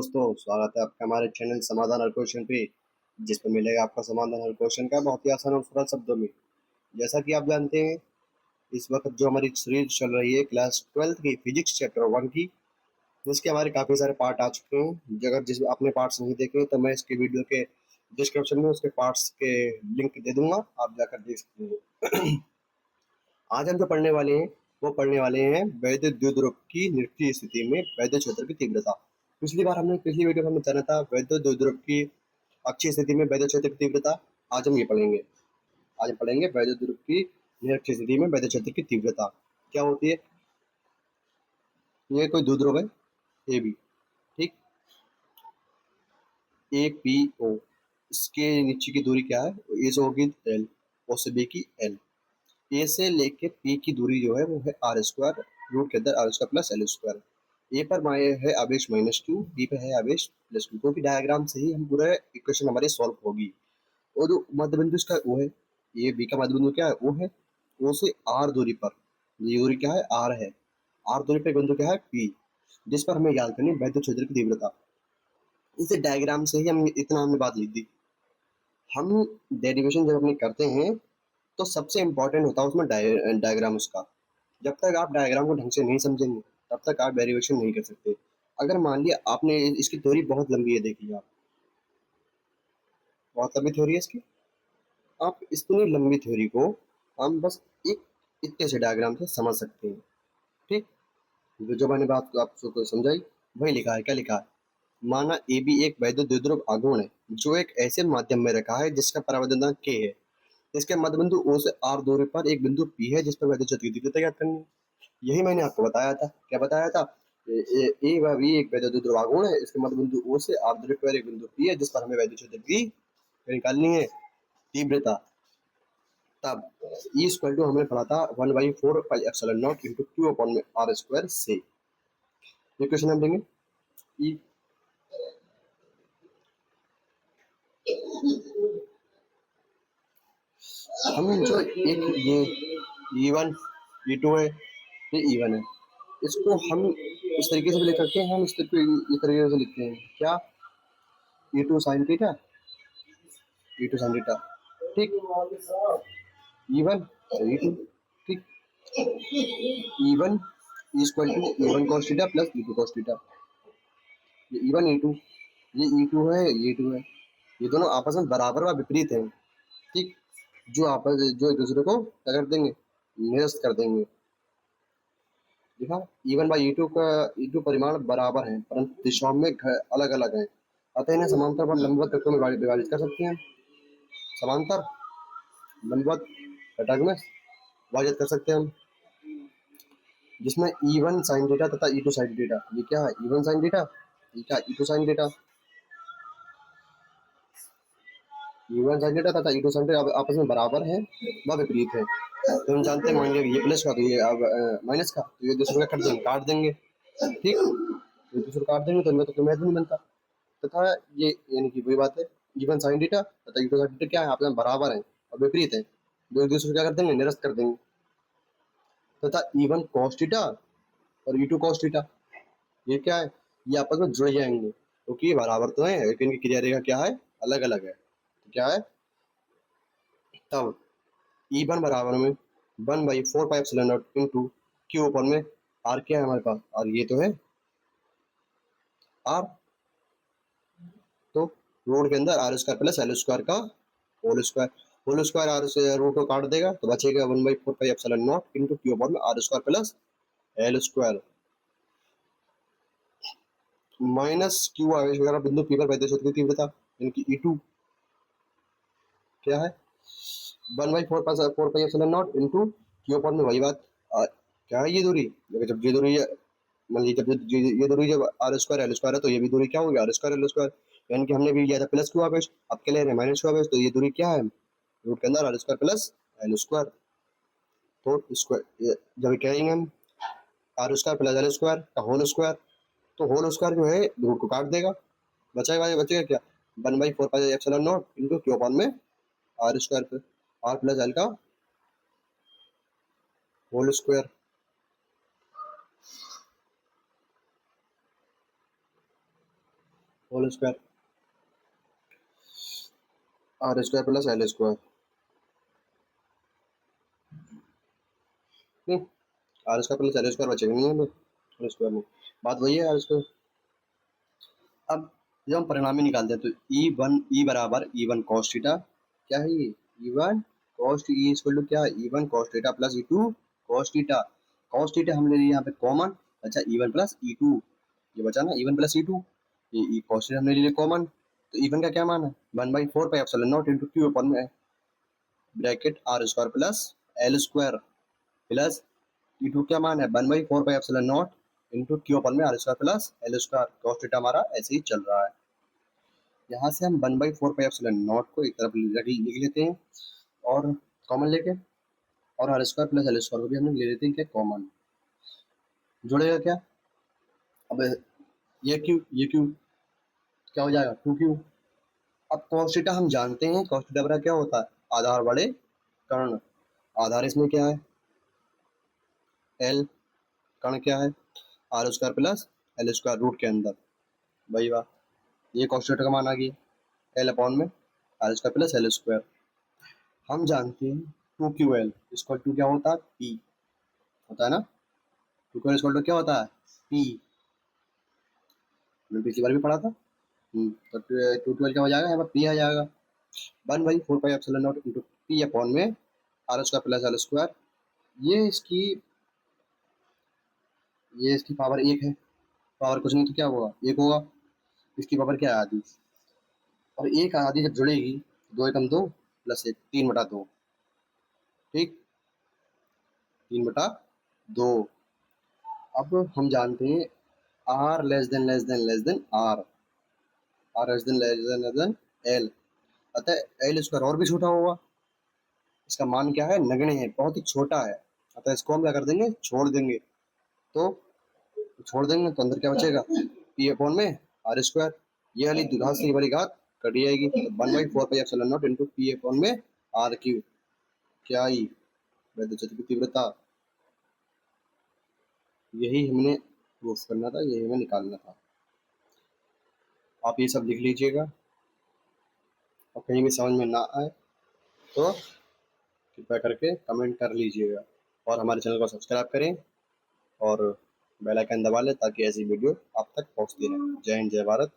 दोस्तों, स्वागत है आपका हमारे चैनल समाधान हर क्वेश्चन पे, जिसमें मिलेगा आपका समाधान हर क्वेश्चन का बहुत ही आसान और सरल शब्दों में। जैसा कि आप जानते हैं, इस वक्त जो हमारी सीरीज चल रही है क्लास 12th की फिजिक्स चैप्टर 1 की, जिसके हमारे काफ़ी सारे पार्ट आ चुके हैं। अगर जिस आपने पार्ट्स नहीं देखे तो मैं इसके वीडियो के डिस्क्रिप्शन में उसके पार्ट्स के लिंक दे दूंगा, आप जाकर देख सकते हैं। आज हम जो पढ़ने वाले हैं वो पढ़ने वाले हैं वैद्युत द्विध्रुव की निष्क्रिय स्थिति में वैद्युत क्षेत्र की तीव्रता। पिछली वीडियो में हमने जाना था वैद्युत द्विध्रुव की अक्षीय स्थिति में वैद्युत क्षेत्र की तीव्रता। आज हम ये पढ़ेंगे। आज हम पढ़ेंगे वैद्युत द्विध्रुव की निष्क्रिय स्थिति में वैद्युत क्षेत्र की तीव्रता क्या होती है। ये कोई द्विध्रुव है ए बी, ठीक, ए पी ओ। इसके नीचे की दूरी क्या है? ए से होगी एल, ओ से बी की एल। ए से लेके पी की दूरी जो है वो है आर स्क्वायर, रूट के अंदर R square plus L square. A पर है आवेश -2, बी पे है आवेश +2, क्योंकि डायग्राम से ही हम पूरा इक्वेशन हमारी सॉल्व होगी। और जो मध्य बिंदु इसका वो है, ये बी का मध्य बिंदु क्या है? वो है ओ से आर दूरी पर, ये दूरी क्या है? आर है। आर दूरी पर बिंदु क्या है? पी, जिस पर हमें ज्ञात करनी है वैद्युत क्षेत्र की तीव्रता। इसे डायग्राम से ही हम इतना हमने बात लिख दी। हम डेरिवेशन जब अपनी करते हैं तो सबसे इम्पोर्टेंट होता है उसमें डायग्राम उसका। जब तक आप डायग्राम को ढंग से नहीं समझेंगे तब तक आप डेरिवेशन नहीं कर सकते। अगर मान लिया आपने इसकी थ्योरी बहुत लंबी है, देखिए आप, बहुत लंबी थ्योरी है इसकी। आप इतनी लंबी थ्योरी को हम बस एक इतने से डायग्राम से समझ सकते हैं, ठीक। जो मैंने बात आपको समझाई वही लिखा है। क्या लिखा है? माना ए बी एक वैद्युत द्विध्रुव आघूर्ण है जो एक ऐसे माध्यम में रखा है जिसका परावर्तनांक के है। इसके मध्य बिंदु ओ से आर दूरी पर एक बिंदु पी है जिस पर वैद्युत क्षेत्र की तीव्रता ज्ञात करनी है। यही मैंने आपको बताया था। क्या बताया था? ए व बी एक वैद्युत द्विध्रुव है, इसके मध्य बिंदु ओ से आर दूरी पर एक बिंदु पी है जिस पर हमें वैद्युत क्षेत्र की निकालनी है तीव्रता। तब ई स्क्वायर टू हमने पढ़ा था 1/4πε0 इंटू क्यू अपॉन में आर स्क्वायर से। ये क्वेश्चन हम देंगे। ई हम जो एक ये E1 E2 है, ये E1 है, इसको हम इस तरीके से भी लिख सकते हैं। हम इस तरीके से लिखते हैं क्या? E2 sin theta, E2 sin theta, ठीक। E1 E2, ठीक। E1 equal to E1 cos theta plus E2 cos theta. ये E1 E2, ये E2 है, ये E2 है, ये दोनों आपस में बराबर व विपरीत हैं, ठीक। जो एक दूसरे को क्या कर देंगे? निरस्त कर देंगे। देखा, E1 बाई E2 का E2 परिमाण बराबर है परंतु दिशाओं में अलग अलग है, अतः इन्हें समांतर और लंबवत घटकों में विभाजित कर सकते हैं। समांतर लंबवत घटक में विभाजित कर सकते हैं हम, जिसमें E1 sin थीटा तथा E2 sin थीटा। ये क्या है? E1 sin थीटा, ये क्या? E2 sin theta. E1 sin theta तथा E2 sin थीटा आपस में बराबर है व विपरीत है। तो हम जानते हैं, मान लिया ये प्लस का तो ये माइनस का, तो ये दूसरे का काट देंगे, ठीक। ये दूसरे काट देंगे तो इनका तो मैथ नहीं बनता। तथा ये यानी कि वही बात है, E1 sin थीटा तथा E2 sin थीटा क्या है? आपस में बराबर है और विपरीत है, दो एक दूसरे को क्या कर देंगे? निरस्त कर देंगे। तथा E1 cos थीटा और E2 cos थीटा, ये क्या है? ये आपस में जुड़ जाएंगे क्योंकि ये बराबर तो है लेकिन इनकी क्रिया रेखा क्या है? अलग अलग है। तो क्या है? तब E1 बराबर में 1/4πε0 इंटू क्यू ऊपर में आर क्या है हमारे पास? और ये तो है आर, तो रूट के अंदर R square plus L square का होल स्क्वायर आर से रूट को काट देगा तो बचेगा 1/4πε0 इंटू क्यू ऊपर में R square plus L square minus Q आवेश वगैरह बिंदु पी पर वैद्युत क्षेत्र की तीव्रता इनकी E2 क्या है? 1/4πε0 इंटू क्यू ऊपर में वही बात क्या है? ये दूरी, जब ये दूरी मान लीजिए जब ये दूरी जब आर स्क्वायर एल स्क्वायर है तो ये भी दूरी क्या होगी? R square L square. यानी कि हमने भी लिया था प्लस क्यू आवेश, अब के लिए माइनस क्यू आवेश, तो ये दूरी क्या है? रूट के अंदर R square plus L square. तो स्क्वायर जब कहेंगे हम R square plus L square का होल स्क्वायर, तो होल स्क्वायर जो है रूट को काट देगा, बचेगा क्या? 1/4πε0 इंटू क्यू अपॉन में आर स्क्वायर पे आर प्लस एल का whole square. Whole square R square plus L square, नहीं R square plus L square बचेगा नहीं है, होल स्क्वायर नहीं, बात वही है आर स्क्वायर। अब जब हम परिणामी निकालते हैं तो ई बराबर ई वन कॉस थीटा, क्या है ये E one cos E equal to क्या E one cos theta plus E two cos theta. Cos theta हमने लिया यहाँ पे कॉमन, अच्छा E one plus E two, ये बचा ना E one plus E two, ये कॉस थीटा हमने लिया कॉमन, तो ई वन का क्या मान है 1/4 pi epsilon naught into Q upon में bracket R square plus L square plus E two क्या मान है 1/4 pi epsilon naught into Q upon में R square plus L square, cos theta हमारा ऐसे ही चल रहा है। यहाँ से हम 1/4 पाई एप्सिलॉन नॉट को एक तरफ लिख लेते हैं और कॉमन लेके, और R square plus L square को भी हम ले लेते हैं क्या कॉमन, जुड़ेगा क्या, अब ये क्यू क्या हो जाएगा 2q। अब cos थीटा हम जानते हैं, cos थीटा बराबर क्या होता है आधार बड़े कर्ण, आधार इसमें क्या है एल, कर्ण क्या है R square plus L square root के अंदर, वही बात, ये cos थीटा का मान आ गया एल अपॉन में R square plus L square. हम जानते हैं 2ql इक्वल टू क्या होता है p, होता है ना 2ql इक्वल टू क्या होता है p, हमने पिछली बार भी पढ़ा था। तो 212 क्या हो जाएगा यहाँ पर p आ जाएगा 1/4 pi epsilon naught into P upon में R square plus L square, ये इसकी ये इसकी पावर एक है, पावर कुछ नहीं तो क्या होगा एक होगा, इसकी पावर क्या है आधी, और एक आधी जब जुड़ेगी दो एकम दो प्लस एक 3/2, ठीक 3/2। अब हम जानते हैं R less than less than less than R, R less than L, अतः एल स्क्वायर और भी छोटा होगा, इसका मान क्या है नगण्य है बहुत ही छोटा है, अतः इसको हम क्या कर देंगे छोड़ देंगे, तो छोड़ देंगे तो अंदर क्या बचेगा पी अपॉन में आर स्क्वायर, ये वाली घात से ये वाली घात कट जाएगी, तो 1/4 pi epsilon naught into P upon में आर क्यू, क्या आई वैद्युत की तीव्रता, यही हमने प्रूफ करना था, यही हमें निकालना था। आप ये सब लिख लीजिएगा और कहीं भी समझ में ना आए तो कृपया करके कमेंट कर लीजिएगा, और हमारे चैनल को सब्सक्राइब करें और बेल आइकन दबा लें ताकि ऐसी वीडियो आप तक पहुंचती रहे। जय हिंद जय भारत।